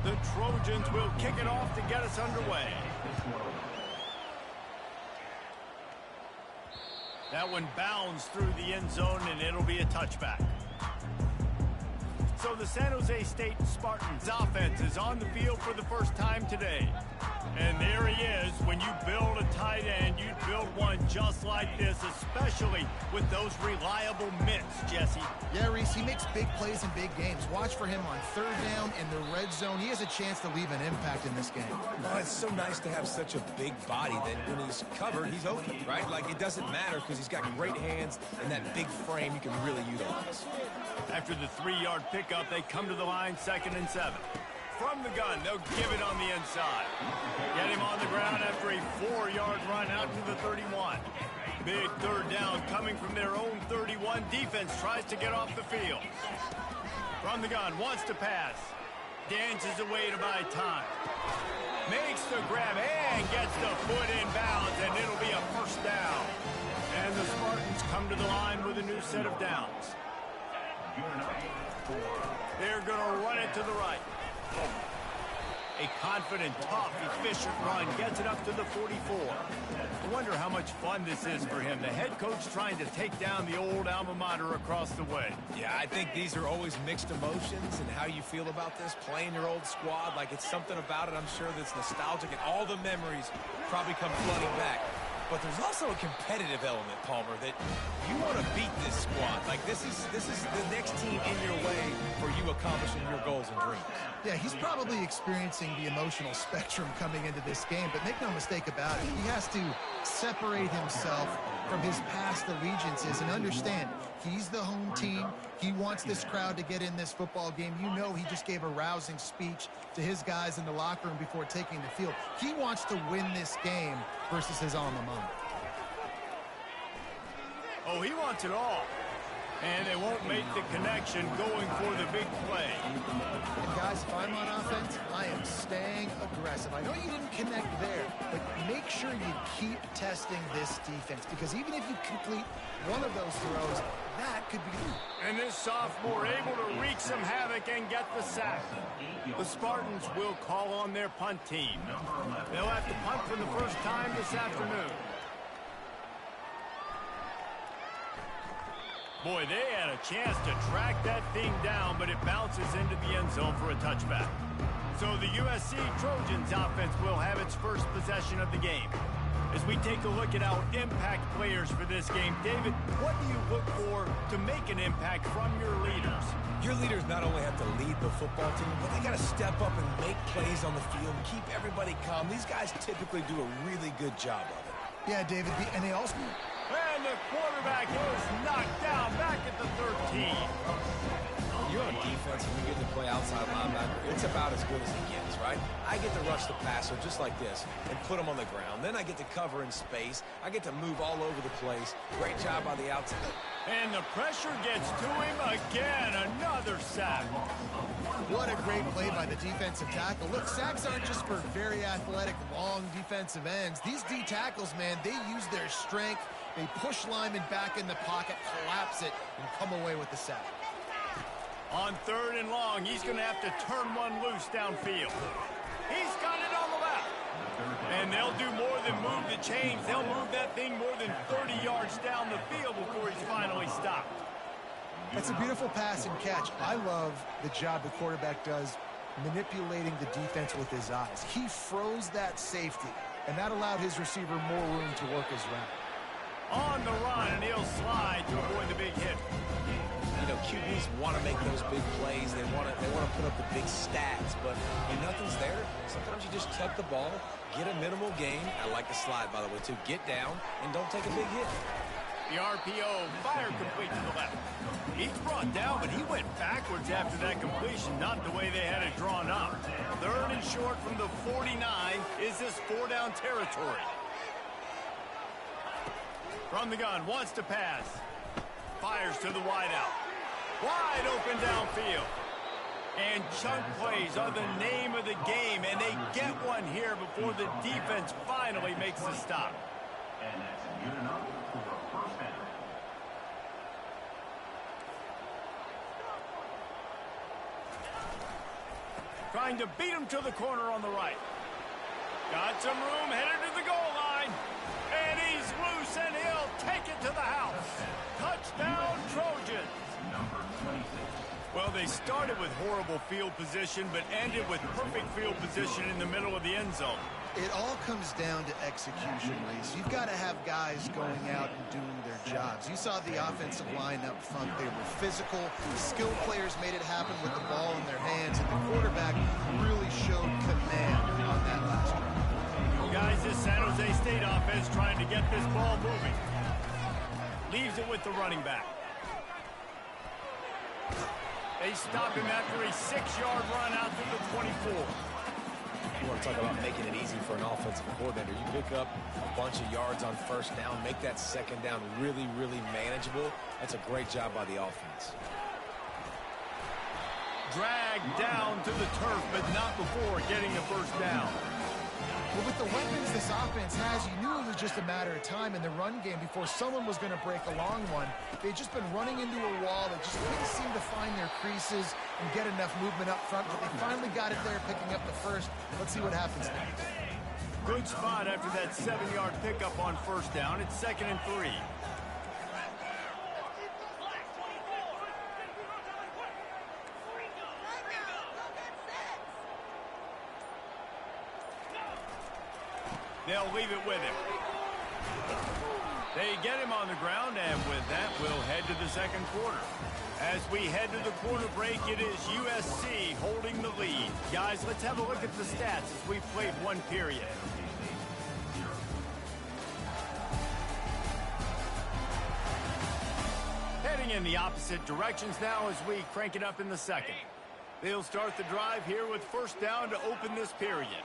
The Trojans will kick it off to get us underway. That one bounds through the end zone, and it'll be a touchback. So the San Jose State Spartans offense is on the field for the first time today. And there he is. When you build a tight end, you build one just like this, especially with those reliable mitts, Jesse. Yeah, Reese, he makes big plays in big games. Watch for him on third down in the red zone. He has a chance to leave an impact in this game. Oh, it's so nice to have such a big body that when he's covered, he's open, right? Like, it doesn't matter because he's got great hands and that big frame you can really utilize. After the 3-yard pickup, they come to the line 2nd and 7. From the gun, they'll give it on the inside. Get him on the ground after a 4-yard run out to the 31. Big third down coming from their own 31. Defense tries to get off the field. From the gun, wants to pass. Dances away to buy time. Makes the grab and gets the foot in bounds, and it'll be a first down. And the Spartans come to the line with a new set of downs. They're going to run it to the right. A confident, tough, efficient run gets it up to the 44. I wonder how much fun this is for him. The head coach trying to take down the old alma mater across the way. Yeah, I think these are always mixed emotions and how you feel about this, playing your old squad. Like, it's something about it, I'm sure, that's nostalgic, and all the memories probably come flooding back. But there's also a competitive element, Palmer, that you want to beat this squad. Like, this is the next team in your way for you accomplishing your goals and dreams. Yeah, he's probably experiencing the emotional spectrum coming into this game, but make no mistake about it, he has to separate himself from his past allegiances and understand he's the home team. He wants this crowd to get in this football game. You know, he just gave a rousing speech to his guys in the locker room before taking the field. He wants to win this game versus his alma mater. Oh, he wants it all. And they won't make the connection going for the big play. And guys, if I'm on offense, I am staying aggressive. I know you didn't connect there, but make sure you keep testing this defense, because even if you complete one of those throws, that could be... And this sophomore able to wreak some havoc and get the sack. The Spartans will call on their punt team. They'll have to punt for the first time this afternoon. Boy, they had a chance to track that thing down, but it bounces into the end zone for a touchback. So the USC Trojans offense will have its first possession of the game. As we take a look at our impact players for this game, David, what do you look for to make an impact from your leaders? Your leaders not only have to lead the football team, but they got to step up and make plays on the field and keep everybody calm. These guys typically do a really good job of it. Yeah, David, and they also... And the quarterback is knocked down back at the 13. You're on defense and you get to play outside linebacker. It's about as good as it gets, right? I get to rush the passer just like this and put him on the ground. Then I get to cover in space. I get to move all over the place. Great job by the outside. And the pressure gets to him again. Another sack. What a great play by the defensive tackle. Look, sacks aren't just for very athletic, long defensive ends. These D tackles, man, they use their strength. They push linemen back in the pocket, collapse it, and come away with the sack. On 3rd and long, he's going to have to turn one loose downfield. He's got it on the left. And they'll do more than move the chains. They'll move that thing more than 30 yards down the field before he's finally stopped. That's a beautiful pass and catch. I love the job the quarterback does manipulating the defense with his eyes. He froze that safety, and that allowed his receiver more room to work his route. On the run, and he'll slide to avoid the big hit. You know, QBs want to make those big plays. They want to put up the big stats, but when nothing's there, sometimes you just tuck the ball, get a minimal gain. I like the slide, by the way, too. Get down and don't take a big hit. The RPO fire complete to the left. He's brought down, but he went backwards after that completion, not the way they had it drawn up. 3rd and short from the 49. Is this 4-down territory? From the gun, wants to pass. Fires to the wideout. Wide open downfield. And chunk plays are the name of the game, and they get one here before the defense finally makes the stop. And that's good enough for a first down. Trying to beat him to the corner on the right. Got some room, headed to the goal line. And he's loose, and he'll take it to the house. Touchdown, Trojans. Number 26. Well, they started with horrible field position, but ended with perfect field position in the middle of the end zone. It all comes down to execution, Reese. You've got to have guys going out and doing their jobs. You saw the offensive line up front. They were physical. Skilled players made it happen with the ball in their hands, and the quarterback really showed command on that last drive. Guys, this San Jose State offense trying to get this ball moving. Leaves it with the running back. They stop him after a 6-yard run out to the 24. You want to talk about making it easy for an offensive coordinator. You pick up a bunch of yards on first down, make that second down really, really manageable. That's a great job by the offense. Dragged down to the turf, but not before getting the first down. Well, with the weapons this offense has, you knew it was just a matter of time in the run game before someone was going to break a long one. They'd just been running into a wall. They just couldn't seem to find their creases and get enough movement up front, but they finally got it there, picking up the first. Let's see what happens next. Good spot after that 7-yard pickup on first down. It's 2nd and 3. They'll leave it with him. They get him on the ground, and with that, we'll head to the second quarter. As we head to the quarter break, it is USC holding the lead. Guys, let's have a look at the stats as we've played one period. Heading in the opposite directions now as we crank it up in the second. They'll start the drive here with first down to open this period.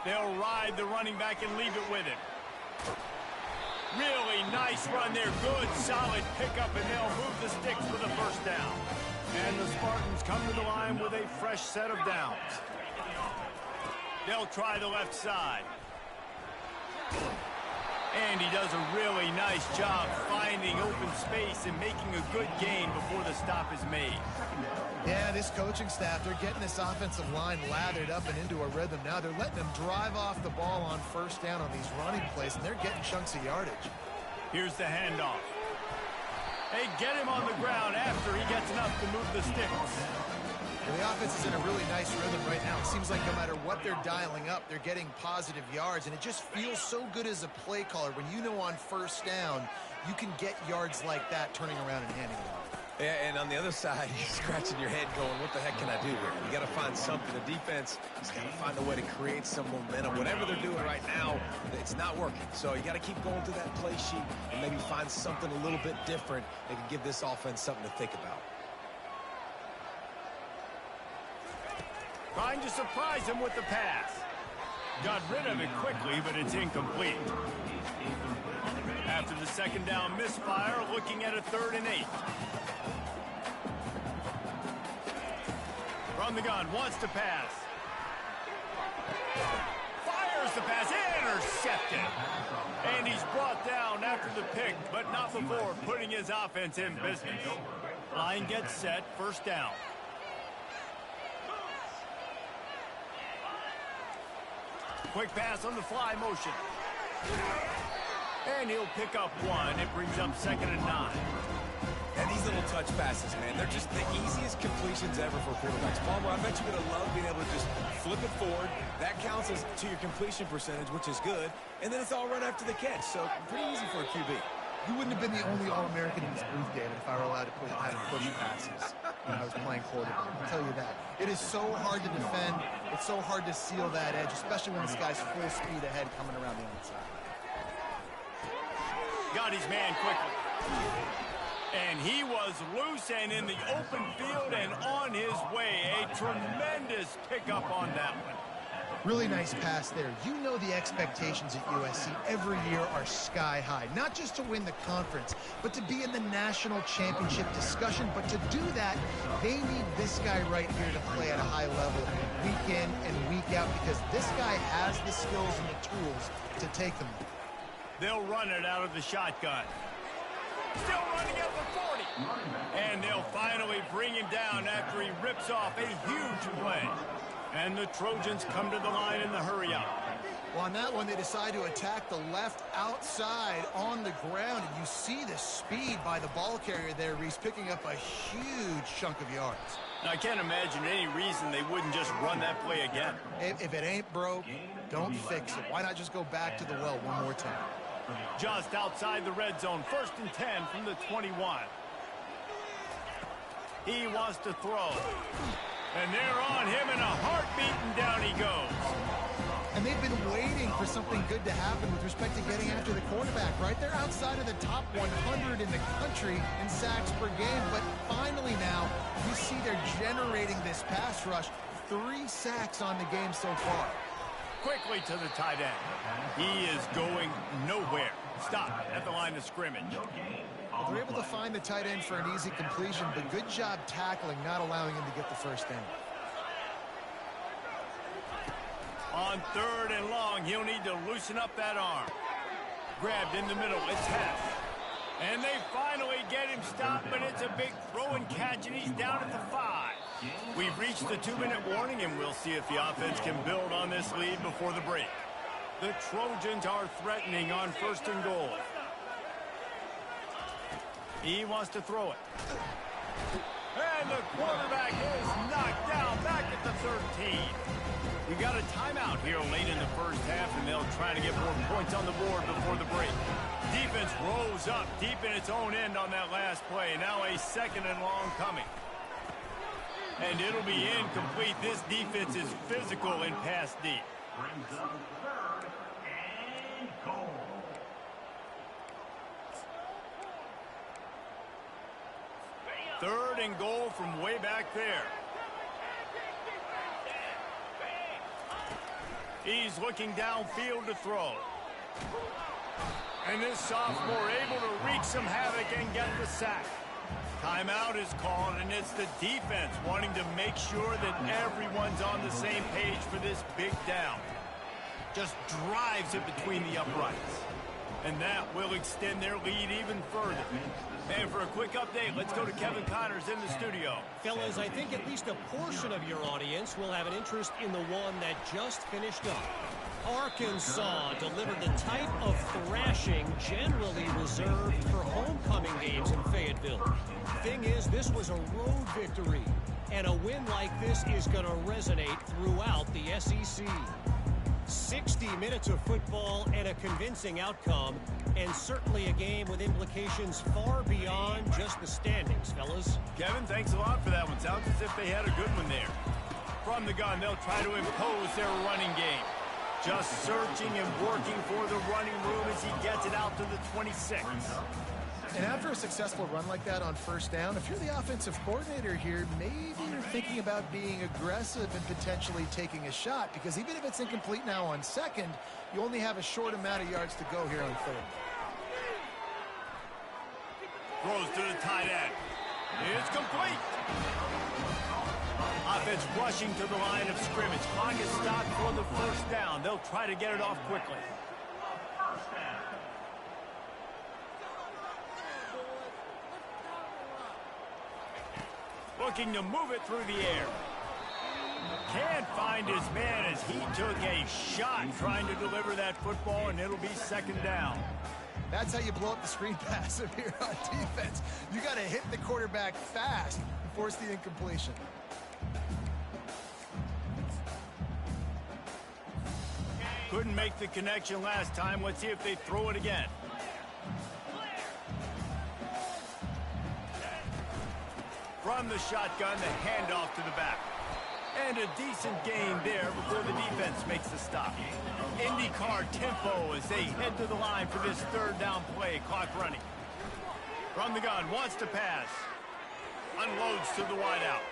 They'll ride the running back and leave it with him. Really nice run there. Good, solid pickup, and they'll move the sticks for the first down. And the Spartans come to the line with a fresh set of downs. They'll try the left side. And he does a really nice job finding open space and making a good gain before the stop is made. Yeah, this coaching staff, they're getting this offensive line lathered up and into a rhythm now. They're letting them drive off the ball on first down on these running plays, and they're getting chunks of yardage. Here's the handoff. They get him on the ground after he gets enough to move the sticks. Well, the offense is in a really nice rhythm right now. It seems like no matter what they're dialing up, they're getting positive yards, and it just feels so good as a play caller when you know on first down you can get yards like that turning around and handing it off. Yeah, and on the other side, you're scratching your head going, what the heck can I do here? You got to find something. The defense has got to find a way to create some momentum. Whatever they're doing right now, it's not working. So you got to keep going through that play sheet and maybe find something a little bit different that can give this offense something to think about. Trying to surprise him with the pass. Got rid of it quickly, but it's incomplete. After the second down misfire, looking at a 3rd and 8. From the gun, wants to pass. Fires the pass, intercepted. And he's brought down after the pick, but not before putting his offense in business. Line gets set, first down. Quick pass on the fly motion. And he'll pick up one. It brings up 2nd and 9. And these little touch passes, man, they're just the easiest completions ever for quarterbacks. Palmer, I bet you're going to love being able to just flip it forward. That counts as to your completion percentage, which is good. And then it's all run after the catch. So pretty easy for a QB. You wouldn't have been the only All-American in this booth, David, if I were allowed to put out push passes when I was playing quarterback. I'll tell you that. It is so hard to defend. It's so hard to seal that edge, especially when this guy's full speed ahead coming around the outside. Got his man quickly. And he was loose and in the open field and on his way. A tremendous pickup on that one. Really nice pass there. You know the expectations at USC every year are sky high. Not just to win the conference, but to be in the national championship discussion. But to do that, they need this guy right here to play at a high level week in and week out, because this guy has the skills and the tools to take them there. They'll run it out of the shotgun. Still running at the 40. And they'll finally bring him down after he rips off a huge play. And the Trojans come to the line in the hurry-up. Well, on that one, they decide to attack the left outside on the ground. And you see the speed by the ball carrier there, Reese, picking up a huge chunk of yards. Now, I can't imagine any reason they wouldn't just run that play again. If it ain't broke, don't fix it. Why not just go back to the well one more time? Just outside the red zone, 1st and 10 from the 21. He wants to throw. And they're on him in a heartbeat, and down he goes. And they've been waiting for something good to happen with respect to getting after the quarterback, right? They're outside of the top 100 in the country in sacks per game, but finally now, you see they're generating this pass rush. 3 sacks on the game so far. Quickly to the tight end. He is going nowhere. Stop at the line of scrimmage. Well, they're able to find the tight end for an easy completion, but good job tackling, not allowing him to get the first down. On 3rd and long, he'll need to loosen up that arm. Grabbed in the middle, it's Hess. And they finally get him stopped, but it's a big throw and catch, and he's down at the 5. We've reached the 2-minute warning, and we'll see if the offense can build on this lead before the break. The Trojans are threatening on 1st and goal. He wants to throw it. And the quarterback is knocked down back at the 13. We got a timeout here late in the first half, and they'll try to get more points on the board before the break. Defense rose up deep in its own end on that last play. Now a 2nd and long coming. And it'll be incomplete. This defense is physical and pass deep. Brings up 3rd and goal. Third and goal from way back there. He's looking downfield to throw. And this sophomore able to wreak some havoc and get the sack. Timeout is called, and it's the defense wanting to make sure that everyone's on the same page for this big down. Just drives it between the uprights. And that will extend their lead even further. And for a quick update, let's go to Kevin Connors in the studio. Fellas, I think at least a portion of your audience will have an interest in the one that just finished up. Arkansas delivered the type of thrashing generally reserved for homecoming games in Fayetteville. Thing is, this was a road victory, and a win like this is going to resonate throughout the SEC. 60 minutes of football and a convincing outcome, and certainly a game with implications far beyond just the standings, fellas. Kevin, thanks a lot for that one. Sounds as if they had a good one there. From the gun, they'll try to impose their running game. Just searching and working for the running room as he gets it out to the 26. And after a successful run like that on 1st down, if you're the offensive coordinator here, maybe you're thinking about being aggressive and potentially taking a shot, because even if it's incomplete now on 2nd, you only have a short amount of yards to go here on 3rd. Throws to the tight end. It's complete. Offense rushing to the line of scrimmage. Clock is stopped for the 1st down. They'll try to get it off quickly. Looking to move it through the air. Can't find his man as he took a shot trying to deliver that football, and it'll be 2nd down. That's how you blow up the screen pass up here on defense. You got to hit the quarterback fast and force the incompletion. Couldn't make the connection last time. Let's see if they throw it again. From the shotgun, the handoff to the back. And a decent gain there before the defense makes the stop. IndyCar tempo as they head to the line for this 3rd down play. Clock running. From the gun, wants to pass. Unloads to the wideout.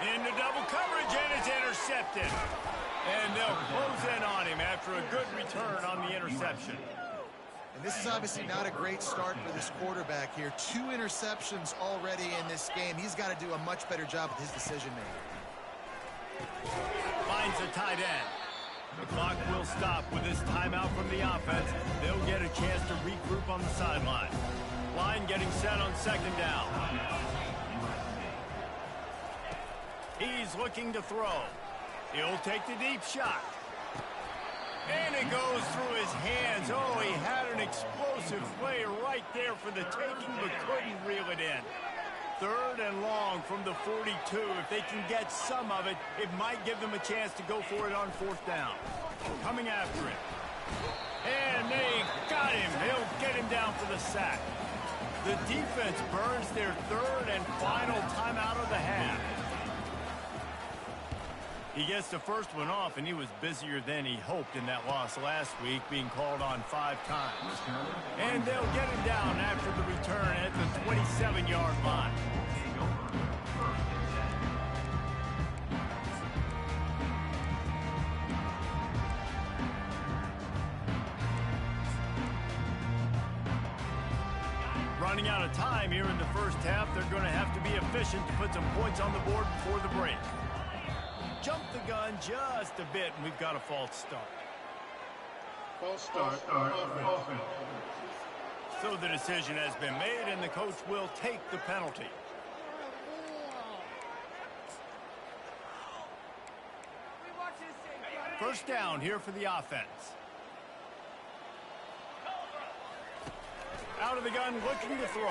Into double coverage, and it's intercepted. And they'll close in on him after a good return on the interception. And this is obviously not a great start for this quarterback here. 2 interceptions already in this game. He's got to do a much better job with his decision-making. Finds the tight end. The clock will stop with this timeout from the offense. They'll get a chance to regroup on the sideline. Line getting set on second down. He's looking to throw. He'll take the deep shot. And it goes through his hands. Oh, he had an explosive play right there for the taking, but couldn't reel it in. Third and long from the 42. If they can get some of it, it might give them a chance to go for it on fourth down. Coming after him. And they got him. They'll get him down for the sack. The defense burns their third and final timeout of the half. He gets the first one off, and he was busier than he hoped in that loss last week, being called on 5 times. And they'll get him down after the return at the 27-yard line. Running out of time here in the first half, they're going to have to be efficient to put some points on the board before the break. Jumped the gun just a bit, and we've got a false start. False start. Offense. So the decision has been made, and the coach will take the penalty. First down here for the offense. Out of the gun, looking to throw.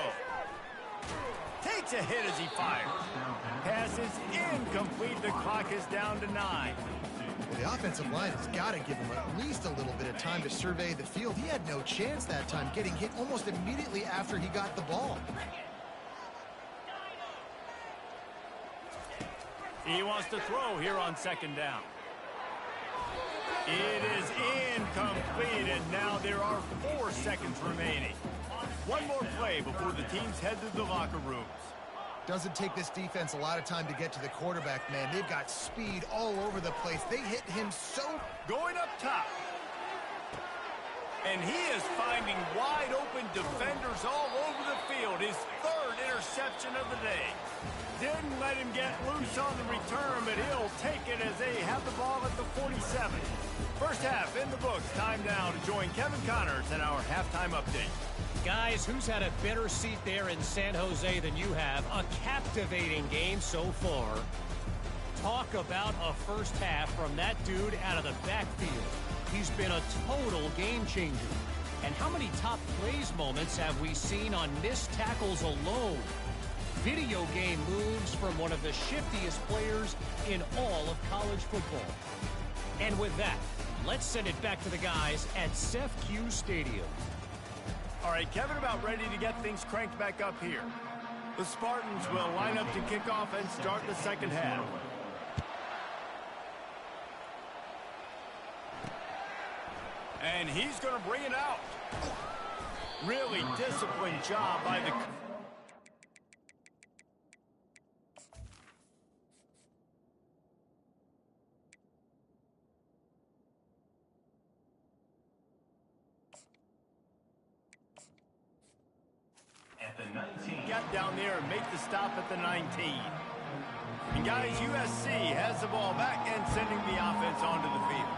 Takes a hit as he fires. Pass is incomplete. The clock is down to 9. Well, the offensive line has got to give him at least a little bit of time to survey the field. He had no chance that time, getting hit almost immediately after he got the ball. He wants to throw here on second down. It is incomplete, and now there are 4 seconds remaining. One more play before the teams head to the locker rooms. Doesn't take this defense a lot of time to get to the quarterback, man. They've got speed all over the place. They hit him so... Going up top. And he is finding wide open defenders all over the field. His 3rd interception of the day. Didn't let him get loose on the return, but he'll take it as they have the ball at the 47. First half in the books. Time now to join Kevin Connors in our halftime update. Guys, who's had a better seat there in San Jose than you have? A captivating game so far. Talk about a first half from that dude out of the backfield. He's been a total game changer. And how many top plays moments have we seen on missed tackles alone? Video game moves from one of the shiftiest players in all of college football. And with that, let's send it back to the guys at CEF Stadium. All right, Kevin, about ready to get things cranked back up here. The Spartans will line up to kick off and start the second half. And he's going to bring it out. Really disciplined job by the... Got down there and make the stop at the 19. And guys, USC has the ball back and sending the offense onto the field.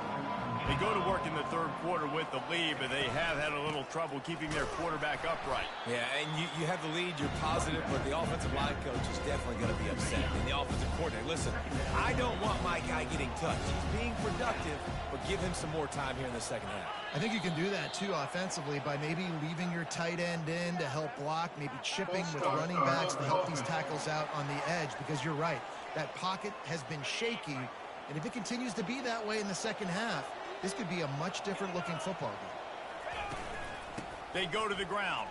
They go to work in the third quarter with the lead, but they have had a little trouble keeping their quarterback upright. Yeah, and you have the lead, you're positive, but the offensive line coach is definitely going to be upset. And the offensive coordinator, listen, I don't want my guy getting touched. He's being productive, but give him some more time here in the second half. I think you can do that, too, offensively, by maybe leaving your tight end in to help block, maybe chipping with running backs to help these tackles out on the edge, because you're right. That pocket has been shaky, and if it continues to be that way in the second half, this could be a much different looking football game. They go to the ground.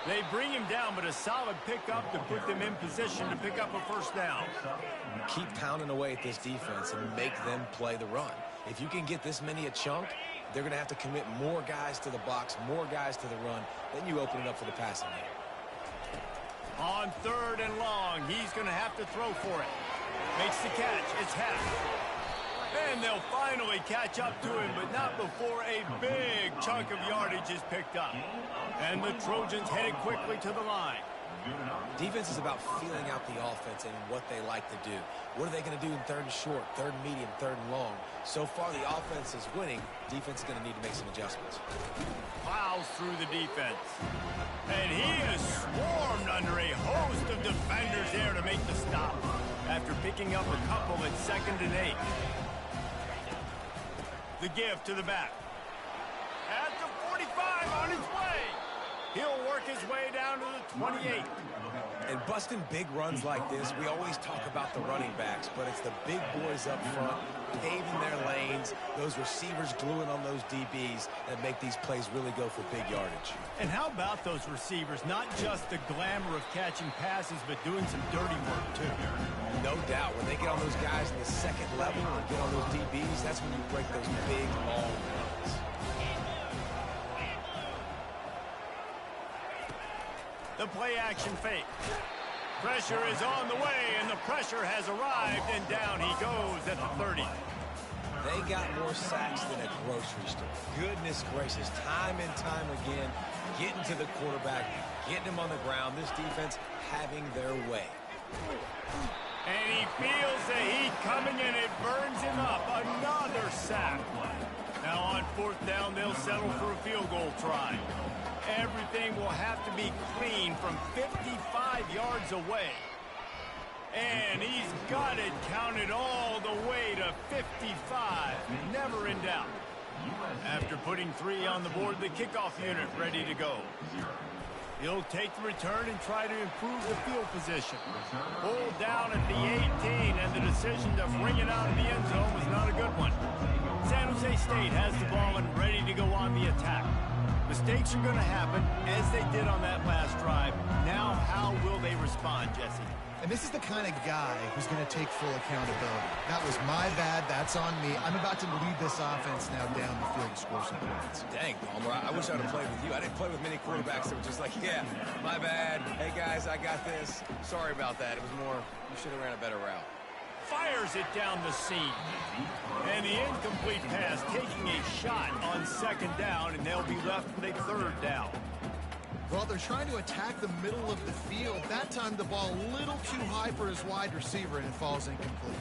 They bring him down, but a solid pickup to put them in position to pick up a first down. Keep pounding away at this defense and make them play the run. If you can get this many a chunk, they're going to have to commit more guys to the box, more guys to the run. Then you open it up for the passing game. On 3rd and long, he's going to have to throw for it. Makes the catch. It's Hess. And they'll finally catch up to him, but not before a big chunk of yardage is picked up. And the Trojans headed quickly to the line. Defense is about feeling out the offense and what they like to do. What are they going to do in third and short, third and medium, third and long? So far, the offense is winning. Defense is going to need to make some adjustments. Plows through the defense. And he is swarmed under a host of defenders there to make the stop after picking up a couple at 2nd and 8. The give to the back. At the 45 on his way. He'll work his way down to the 28. And busting big runs like this, we always talk about the running backs, but it's the big boys up front, paving their lanes, those receivers gluing on those DBs that make these plays really go for big yardage. And how about those receivers? Not just the glamour of catching passes, but doing some dirty work, too. No doubt. When they get on those guys in the second level and get on those DBs, that's when you break those big, long runs. The play-action fake. Pressure is on the way, and the pressure has arrived, and down he goes at the 30. They got more sacks than a grocery store. Goodness gracious, time and time again, getting to the quarterback, getting him on the ground. This defense having their way. And he feels the heat coming, and it burns him up. Another sack. Now on 4th down, they'll settle for a field goal try. Everything will have to be clean from 55 yards away. And he's got it counted all the way to 55. Never in doubt. After putting 3 on the board, the kickoff unit ready to go. He'll take the return and try to improve the field position. Pulled down at the 18, and the decision to bring it out of the end zone was not a good one. San Jose State has the ball and ready to go on the attack. Mistakes are going to happen, as they did on that last drive. Now, how will they respond, Jesse? And this is the kind of guy who's going to take full accountability. That was my bad. That's on me. I'm about to lead this offense now down the field to score some points. Dang, Palmer, I wish I would have played with you. I didn't play with many quarterbacks that were just like, yeah, my bad. Hey, guys, I got this. Sorry about that. It was more, you should have ran a better route. Fires it down the seam. And the incomplete pass taking a shot on 2nd down, and they'll be left with a 3rd down. Well, they're trying to attack the middle of the field. That time the ball a little too high for his wide receiver, and it falls incomplete.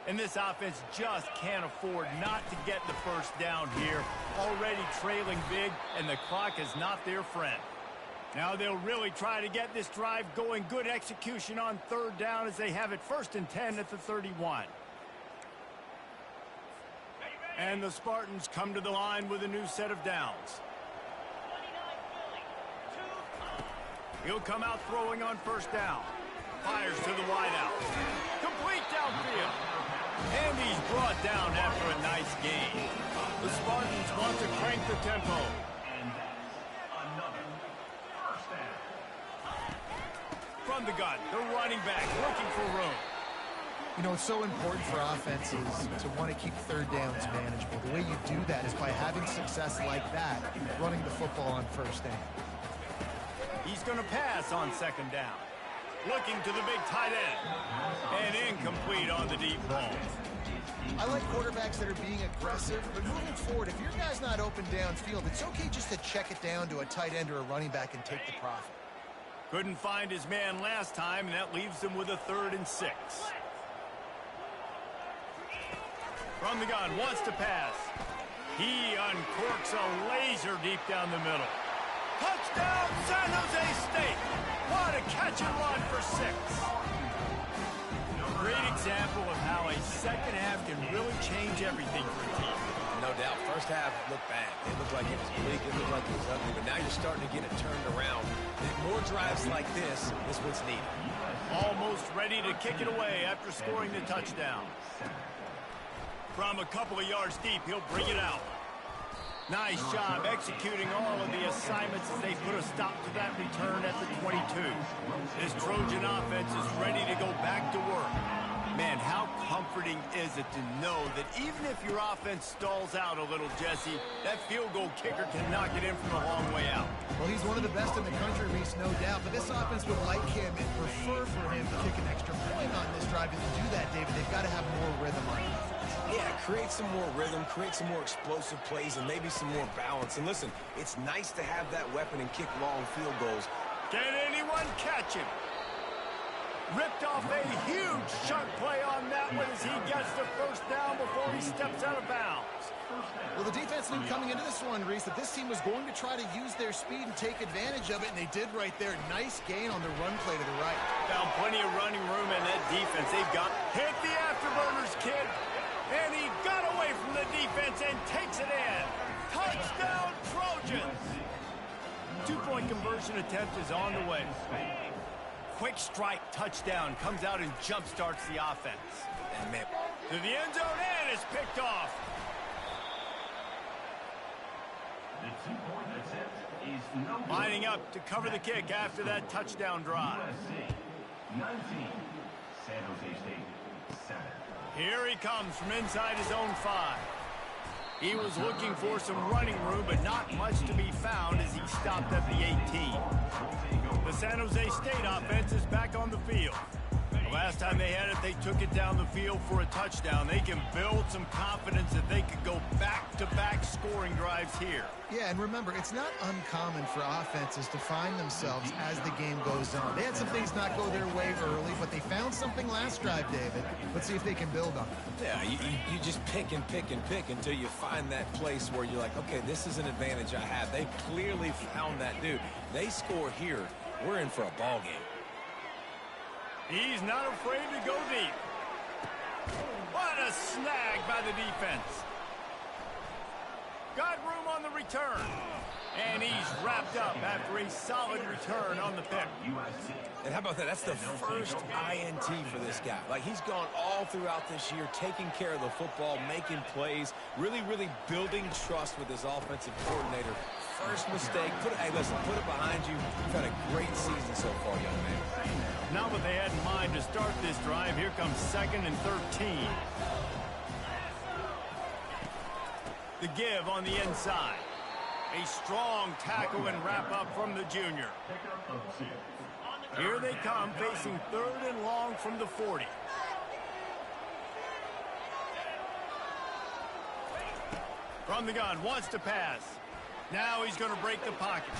And this offense just can't afford not to get the 1st down here. Already trailing big, and the clock is not their friend. Now they'll really try to get this drive going. Good execution on 3rd down as they have it 1st and 10 at the 31. And the Spartans come to the line with a new set of downs. He'll come out throwing on 1st down. Fires to the wideout. Complete downfield. And he's brought down after a nice gain. The Spartans want to crank the tempo. From the gun, the running back looking for room. You know, it's so important for offenses to want to keep 3rd downs manageable. The way you do that is by having success like that, running the football on 1st down. He's going to pass on 2nd down. Looking to the big tight end. And incomplete on the deep ball. I like quarterbacks that are being aggressive, but moving forward, if your guy's not open downfield, it's okay just to check it down to a tight end or a running back and take the profit. Couldn't find his man last time, and that leaves him with a 3rd and 6. From the gun, wants to pass. He uncorks a laser deep down the middle. Touchdown, San Jose State! What a catch and run for 6. Great example of how a 2nd half can really change everything for a team. No doubt. 1st half looked bad. It looked like it was bleak. It looked like it was ugly. But now you're starting to get it turned around. More drives like this is what's needed. Almost ready to kick it away after scoring the touchdown. From a couple of yards deep, he'll bring it out. Nice job executing all of the assignments as they put a stop to that return at the 22. This Trojan offense is ready to go back to work. Man, how comforting is it to know that even if your offense stalls out a little, Jesse, that field goal kicker can knock it in from a long way out. Well, he's one of the best in the country, Reese, no doubt. But this offense would like him and prefer for him to kick an extra point on this drive. And to do that, David, they've got to have more rhythm on defense. Yeah, create some more rhythm, create some more explosive plays, and maybe some more balance. And listen, it's nice to have that weapon and kick long field goals, Can anyone catch him? Ripped off a huge chunk play on that one as he gets the first down before he steps out of bounds. Well, the defense knew coming into this one, Reese, that this team was going to try to use their speed and take advantage of it, and they did right there. Nice gain on the run play to the right. Found plenty of running room in that defense. They've got hit the afterburners, kid. And he got away from the defense and takes it in. Touchdown, Trojans. Two-point conversion attempt is on the way. Quick strike touchdown comes out and jump-starts the offense. And man, to the end zone and is picked off. The two-point attempt is no good. Lining up to cover the kick after that touchdown drive. USC 19, San Jose State 7. Here he comes from inside his own 5. He was looking for some running room, but not much to be found as he stopped at the 18. The San Jose State offense is back on the field. The last time they had it, they took it down the field for a touchdown. They can build some confidence that they could go back-to-back scoring drives here. Yeah, and remember, it's not uncommon for offenses to find themselves as the game goes on. They had some things not go their way early, but they found something last drive, David. Let's see if they can build on it. Yeah, you just pick and pick and pick until you find that place where you're like, okay, this is an advantage I have. They clearly found that dude. They score here, we're in for a ball game. He's not afraid to go deep. What a snag by the defense. Got room on the return. And he's wrapped up after a solid return on the pick. And how about that? That's the first INT for this guy. Like, he's gone all throughout this year, taking care of the football, making plays, really building trust with his offensive coordinator. First mistake, hey, listen, put it behind you. You've had a great season so far, young man. Not what they had in mind to start this drive. Here comes 2nd and 13. The give on the inside. A strong tackle and wrap up from the junior. Here they come, facing 3rd and long from the 40. From the gun, wants to pass. Now he's going to break the pocket.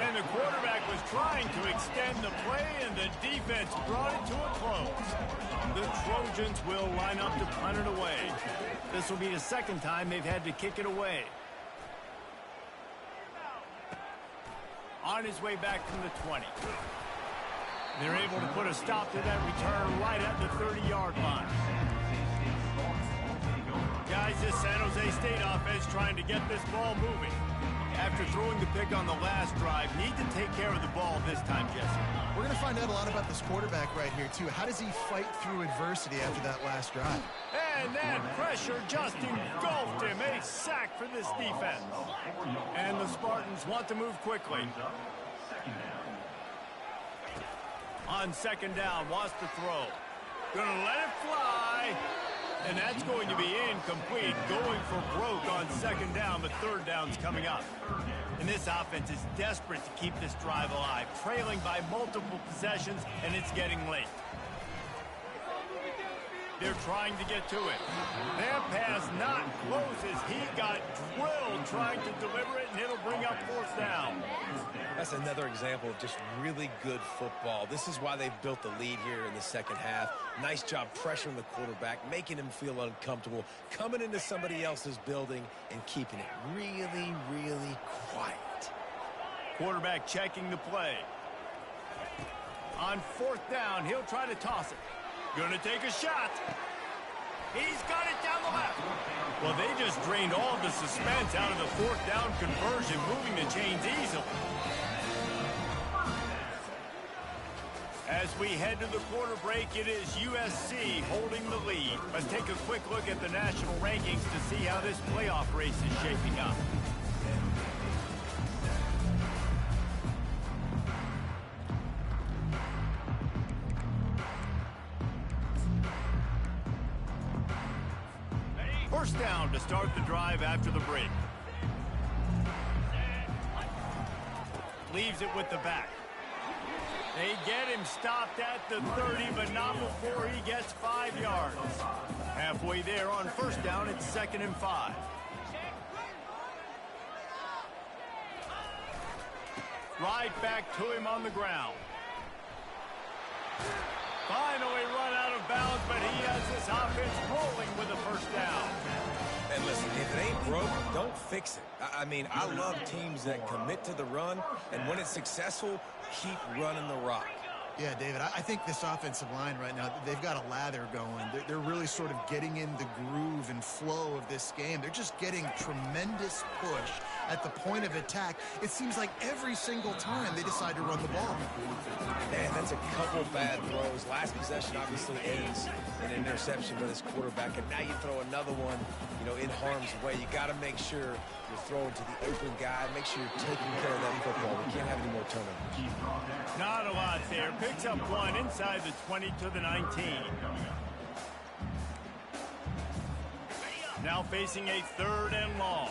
And the quarterback was trying to extend the play, and the defense brought it to a close. The Trojans will line up to punt it away. This will be the second time they've had to kick it away. On his way back from the 20. They're able to put a stop to that return right at the 30-yard line. Guys, this San Jose State offense trying to get this ball moving. After throwing the pick on the last drive, need to take care of the ball this time, Jesse. We're going to find out a lot about this quarterback right here, too. How does he fight through adversity after that last drive? And that pressure just engulfed him. A sack for this defense. And the Spartans want to move quickly. On 2nd down, wants to throw. Gonna let it fly. And that's going to be incomplete. Going for broke on 2nd down, but 3rd down's coming up. And this offense is desperate to keep this drive alive. Trailing by multiple possessions, and it's getting late. They're trying to get to it. That pass not close as he got drilled trying to deliver it, and it'll bring up 4th down. That's another example of just really good football. This is why they've built the lead here in the second half. Nice job pressuring the quarterback, making him feel uncomfortable, coming into somebody else's building and keeping it really quiet. Quarterback checking the play. On 4th down, he'll try to toss it. Gonna take a shot. He's got it down the left. Well, they just drained all of the suspense out of the 4th down conversion, moving the chains easily. As we head to the quarter break, it is USC holding the lead. Let's take a quick look at the national rankings to see how this playoff race is shaping up. First down to start the drive after the break. Leaves it with the back. They get him stopped at the 30, but not before he gets 5 yards. Halfway there on 1st down, it's 2nd and 5. Right back to him on the ground. Finally run out of bounds, but he has this offense rolling with a first down. And listen, if it ain't broke, don't fix it. I mean, I love teams that commit to the run, and when it's successful, keep running the rock. Yeah, David, I think this offensive line right now, they've got a lather going. They're really sort of getting in the groove and flow of this game. They're just getting tremendous push at the point of attack. It seems like every single time they decide to run the ball. Man, that's a couple bad throws. Last possession obviously ends in an interception by this quarterback, and now you throw another one, in harm's way. You got to make sure you're throwing to the open guy. Make sure you're taking care of that football. We can't have any more turnovers. Not a lot there. Picks up one inside the 20 to the 19. Now facing a 3rd and long.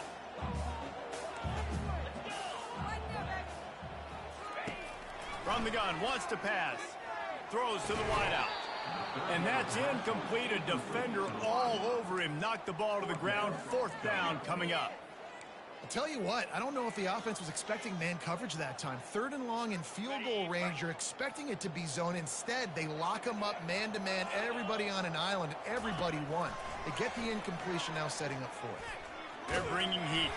From the gun, wants to pass. Throws to the wideout. And that's incomplete. A defender all over him. Knocked the ball to the ground. 4th down coming up. I'll tell you what, I don't know if the offense was expecting man coverage that time. 3rd and long in field goal range. You're expecting it to be zone. Instead, they lock them up man-to-man. Everybody on an island. Everybody won. They get the incompletion, now setting up 4th. They're bringing heat.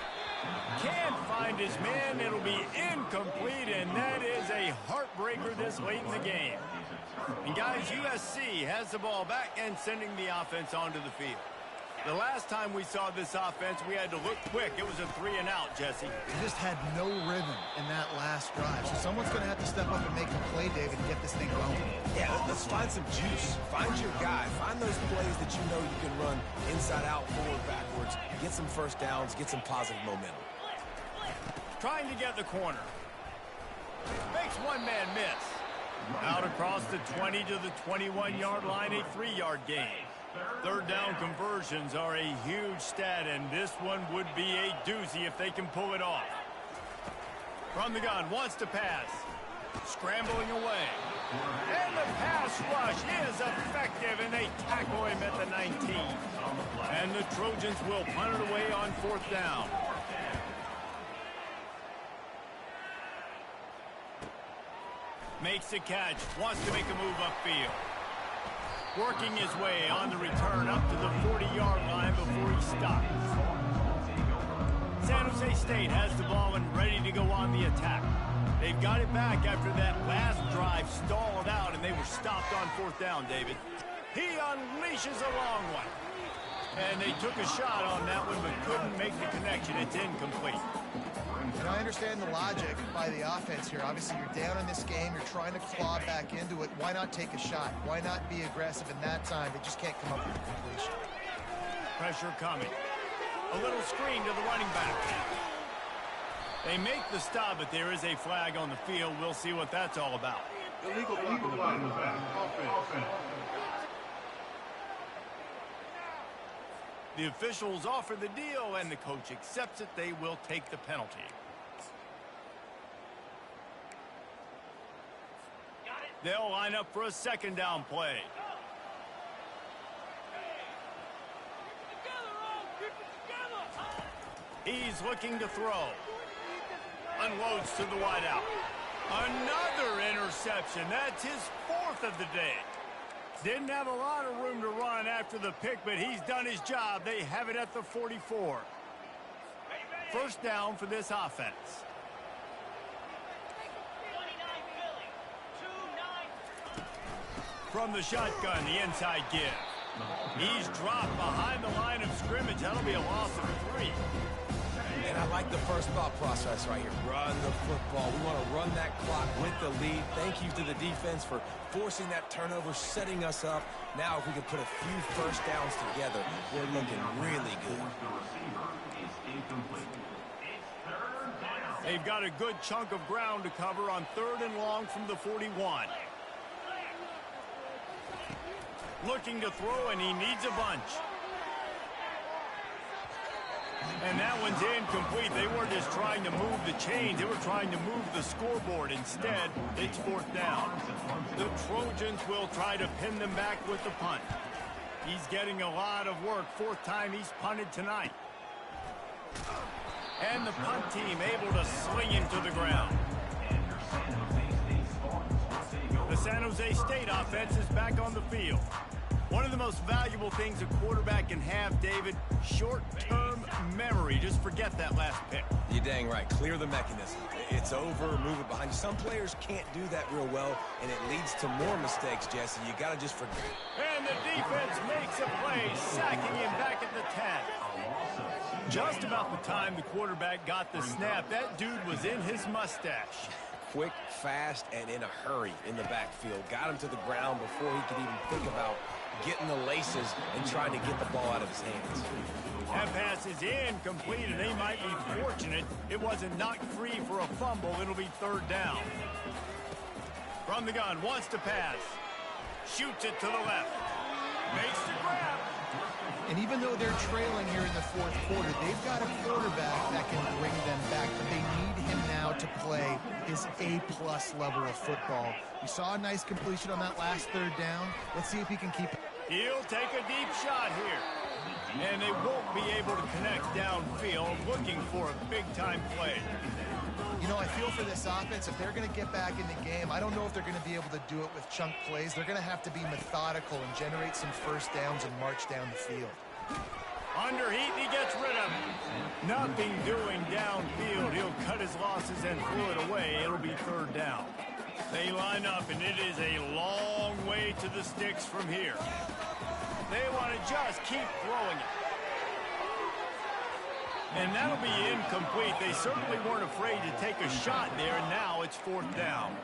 Can't find his man. It'll be incomplete, and that is a heartbreaker this late in the game. And guys, USC has the ball back and sending the offense onto the field. The last time we saw this offense, we had to look quick. It was a 3-and-out, Jesse. They just had no rhythm in that last drive. So someone's going to have to step up and make a play, David, and get this thing going. Yeah, let's find some juice. Find your guy. Find those plays that you know you can run inside out, forward, backwards. Get some first downs. Get some positive momentum. Trying to get the corner. Makes one man miss. Out across the 20 to the 21-yard line, a 3-yard gain. 3rd down conversions are a huge stat, and this one would be a doozy if they can pull it off. From the gun, wants to pass. Scrambling away. And the pass rush is effective, and they tackle him at the 19. And the Trojans will punt it away on 4th down. Makes the catch, wants to make a move upfield. Working his way on the return up to the 40-yard line before he stops. San Jose State has the ball and ready to go on the attack. They've got it back after that last drive stalled out, and they were stopped on 4th down, David. He unleashes a long one. And they took a shot on that one, but couldn't make the connection. It's incomplete. And I understand the logic by the offense here. Obviously, you're down in this game. You're trying to claw back into it. Why not take a shot? Why not be aggressive in that time? They just can't come up with a completion. Pressure coming. A little screen to the running back. They make the stop, but there is a flag on the field. We'll see what that's all about. Illegal flag in the back. Offense. The officials offer the deal, and the coach accepts it. They will take the penalty. They'll line up for a 2nd down play. He's looking to throw. Unloads to the wideout. Another interception. That's his 4th of the day. Didn't have a lot of room to run after the pick, but he's done his job. They have it at the 44. 1st down for this offense. From the shotgun, the inside give. He's dropped behind the line of scrimmage. That'll be a loss of 3. And I like the first thought process right here. Run the football. We want to run that clock with the lead. Thank you to the defense for forcing that turnover, setting us up. Now if we can put a few first downs together, we're looking really good. They've got a good chunk of ground to cover on 3rd and long from the 41. Looking to throw, and he needs a bunch. And that one's incomplete. They weren't just trying to move the chains. They were trying to move the scoreboard. Instead, it's 4th down. The Trojans will try to pin them back with the punt. He's getting a lot of work. 4th time he's punted tonight. And the punt team able to sling him to the ground. San Jose State offense is back on the field. One of the most valuable things a quarterback can have, David, short-term memory. Just forget that last pick. You're dang right. Clear the mechanism. It's over, move it behind you. Some players can't do that real well, and it leads to more mistakes, Jesse. You got to just forget. And the defense makes a play, sacking him back at the 10. Just about the time the quarterback got the snap, that dude was in his mustache. Quick, fast, and in a hurry in the backfield. Got him to the ground before he could even think about getting the laces and trying to get the ball out of his hands. That pass is incomplete, and they might be fortunate it wasn't knocked free for a fumble. It'll be third down. From the gun, wants to pass. Shoots it to the left. Makes the grab. And even though they're trailing here in the fourth quarter, they've got a quarterback that can bring them back, but they need him now to play his A-plus level of football. We saw a nice completion on that last third down. Let's see if he can keep it. He'll take a deep shot here. And they won't be able to connect downfield, looking for a big-time play. You know, I feel for this offense, if they're going to get back in the game, I don't know if they're going to be able to do it with chunk plays. They're going to have to be methodical and generate some first downs and march down the field. Under heat, he gets rid of it. Nothing doing downfield. He'll cut his losses and throw it away. It'll be third down. They line up, and it is a long way to the sticks from here. They want to just keep throwing it. And that'll be incomplete. They certainly weren't afraid to take a shot there, and now it's fourth down.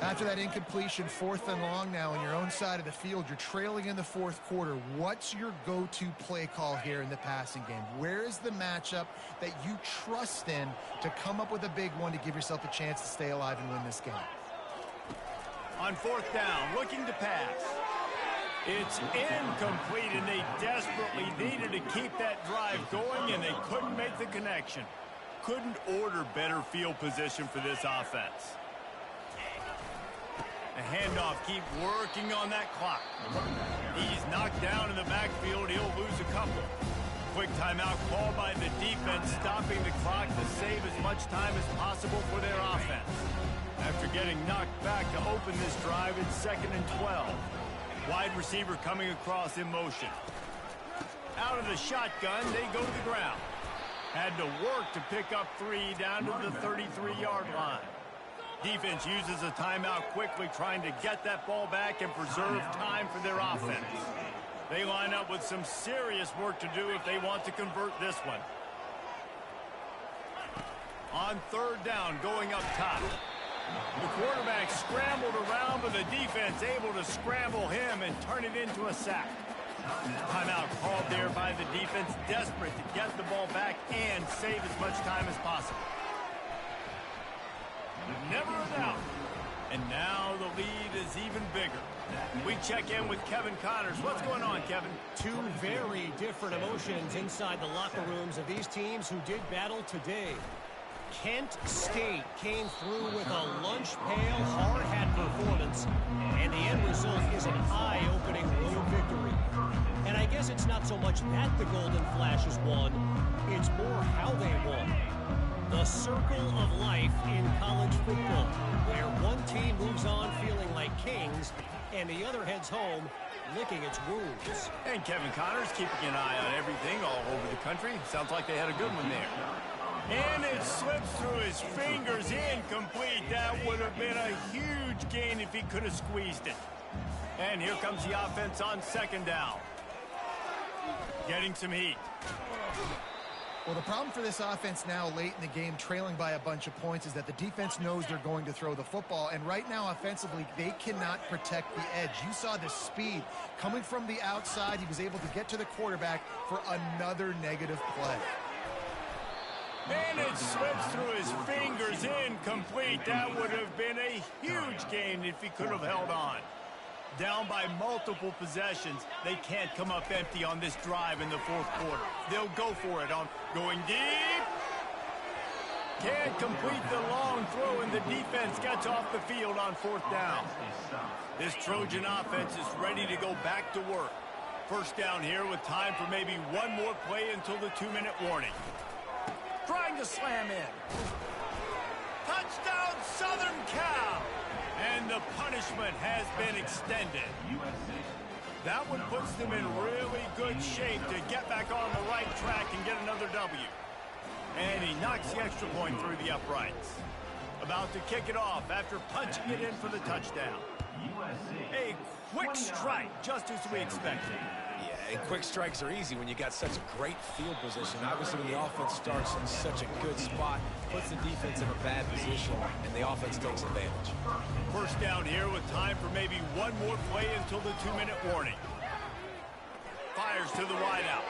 After that incompletion, fourth and long now on your own side of the field, you're trailing in the fourth quarter. What's your go-to play call here in the passing game? Where is the matchup that you trust in to come up with a big one to give yourself a chance to stay alive and win this game? On fourth down, looking to pass. It's incomplete, and they desperately needed to keep that drive going, and they couldn't make the connection. Couldn't order better field position for this offense. The handoff, keep working on that clock. He's knocked down in the backfield. He'll lose a couple. Quick timeout called by the defense, stopping the clock to save as much time as possible for their offense. After getting knocked back to open this drive, it's 2nd and 12. Wide receiver coming across in motion. Out of the shotgun, they go to the ground. Had to work to pick up 3 down to the 33-yard line. Defense uses a timeout quickly, trying to get that ball back and preserve time for their offense. They line up with some serious work to do if they want to convert this one. On third down, going up top. The quarterback scrambled around, but the defense able to scramble him and turn it into a sack. Timeout called there by the defense, desperate to get the ball back and save as much time as possible. Never a doubt. And now the lead is even bigger. We check in with Kevin Connors. What's going on, Kevin? Two very different emotions inside the locker rooms of these teams who did battle today. Kent State came through with a lunch pail, hard-hat performance, and the end result is an eye-opening road victory. And I guess it's not so much that the Golden Flashes won, it's more how they won. The circle of life in college football, where one team moves on feeling like kings, and the other heads home licking its wounds. And Kevin Connors keeping an eye on everything all over the country. Sounds like they had a good one there. And it slips through his fingers, incomplete. That would have been a huge gain if he could have squeezed it. And here comes the offense on second down. Getting some heat. Well, the problem for this offense now late in the game, trailing by a bunch of points, is that the defense knows they're going to throw the football. And right now, offensively, they cannot protect the edge. You saw the speed coming from the outside. He was able to get to the quarterback for another negative play. And it slips through his fingers, incomplete. That would have been a huge gain if he could have held on. Down by multiple possessions, they can't come up empty on this drive in the fourth quarter. They'll go for it on going deep. Can't complete the long throw, and the defense gets off the field on fourth down. This Trojan offense is ready to go back to work. First down here with time for maybe one more play until the 2-minute warning. Trying to slam in. Touchdown, Southern Cal. And the punishment has been extended. That one puts them in really good shape to get back on the right track and get another W. And he knocks the extra point through the uprights. About to kick it off after punching it in for the touchdown. A quick strike, just as we expected. Yeah, and quick strikes are easy when you got such a great field position. Obviously, when the offense starts in such a good spot, puts the defense in a bad position, and the offense takes advantage. First down here with time for maybe one more play until the 2-minute warning. Fires to the wideout.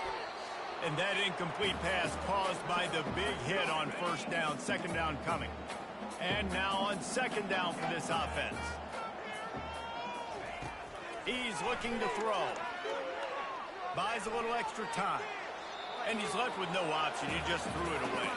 And that incomplete pass caused by the big hit on first down, second down coming. And now on second down for this offense. He's looking to throw. Buys a little extra time. And he's left with no option. He just threw it away.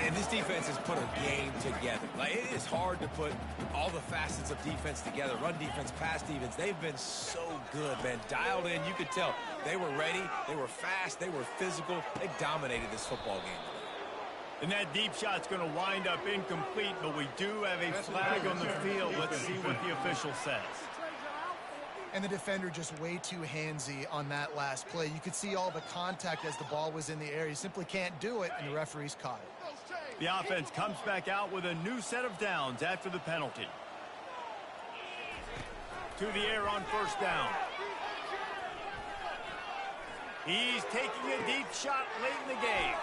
And this defense has put a game together. Like, it is hard to put all the facets of defense together. Run defense, pass defense. They've been so good, man. Dialed in. You could tell they were ready. They were fast. They were physical. They dominated this football game. And that deep shot's going to wind up incomplete, but we do have a flag on the field. Let's see what the official says. And the defender just way too handsy on that last play. You could see all the contact as the ball was in the air. He simply can't do it, and the referee's caught it. The offense comes back out with a new set of downs after the penalty. To the air on first down. He's taking a deep shot late in the game.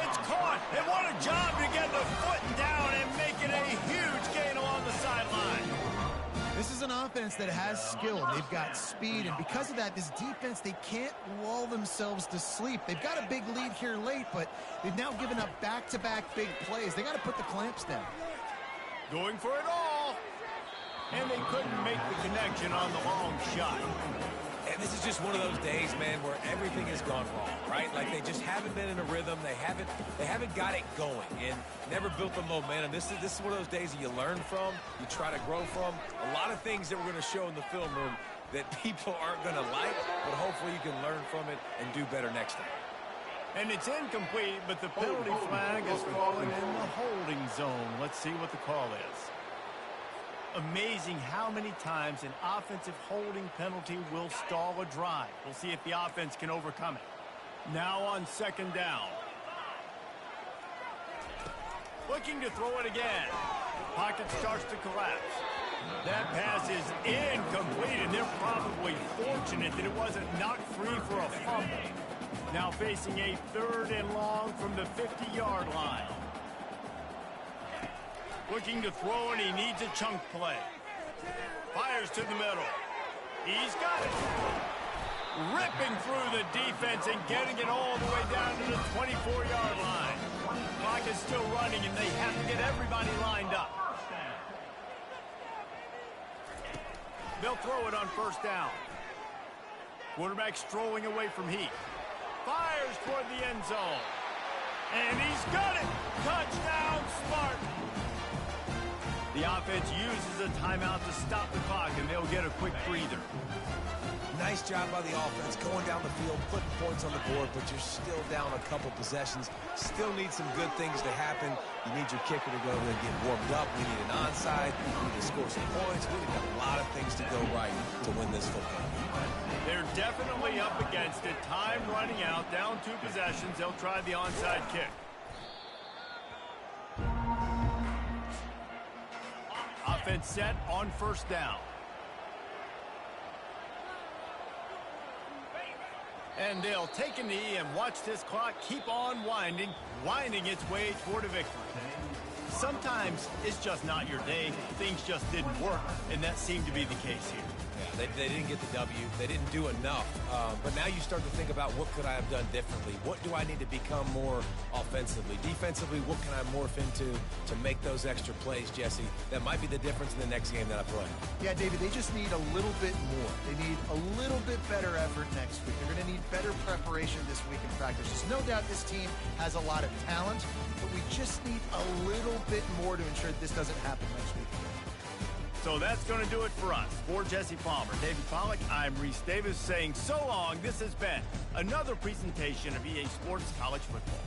It's caught. And what a job to get the foot down and make it a huge gain along the sideline. This is an offense that has skill. They've got speed, and because of that, this defense, they can't lull themselves to sleep. They've got a big lead here late, but they've now given up back-to-back big plays. They got to put the clamps down. Going for it all. And they couldn't make the connection on the long shot. And this is just one of those days, man, where everything has gone wrong, right? Like, they just haven't been in a rhythm. They haven't got it going and never built the momentum. This is one of those days that you learn from, you try to grow from. A lot of things that we're going to show in the film room that people aren't going to like, but hopefully you can learn from it and do better next time. And it's incomplete, but the penalty flag is falling in the holding zone. Let's see what the call is. Amazing how many times an offensive holding penalty will stall a drive. We'll see if the offense can overcome it. Now on second down. Looking to throw it again. Pocket starts to collapse. That pass is incomplete, and they're probably fortunate that it wasn't knocked free for a fumble. Now facing a third and long from the 50-yard line. Looking to throw, and he needs a chunk play. Fires to the middle. He's got it. Ripping through the defense and getting it all the way down to the 24-yard line. Clock is still running, and they have to get everybody lined up. They'll throw it on first down. Quarterback strolling away from Heath. Fires toward the end zone. And he's got it. Touchdown, Spartan. The offense uses a timeout to stop the clock, and they'll get a quick breather. Nice job by the offense, going down the field, putting points on the board, but you're still down a couple possessions. Still need some good things to happen. You need your kicker to go over and get warmed up. We need an onside. We need to score some points. We need a lot of things to go right to win this football game. They're definitely up against it. Time running out, down 2 possessions. They'll try the onside kick. Offense set on first down. And they'll take a knee and watch this clock keep on winding its way toward a victory. Sometimes it's just not your day. Things just didn't work, and that seemed to be the case here. Yeah, they didn't get the W. They didn't do enough. But now you start to think about, what could I have done differently? What do I need to become more offensively? Defensively, what can I morph into to make those extra plays, Jesse? That might be the difference in the next game that I play. Yeah, David, they just need a little bit more. They need a little bit better effort next week. They're going to need better preparation this week in practice. There's no doubt this team has a lot of talent, but we just need a little bit more to ensure that this doesn't happen next week. So that's going to do it for us. For Jesse Palmer, David Pollack, I'm Reese Davis saying so long. This has been another presentation of EA Sports College Football.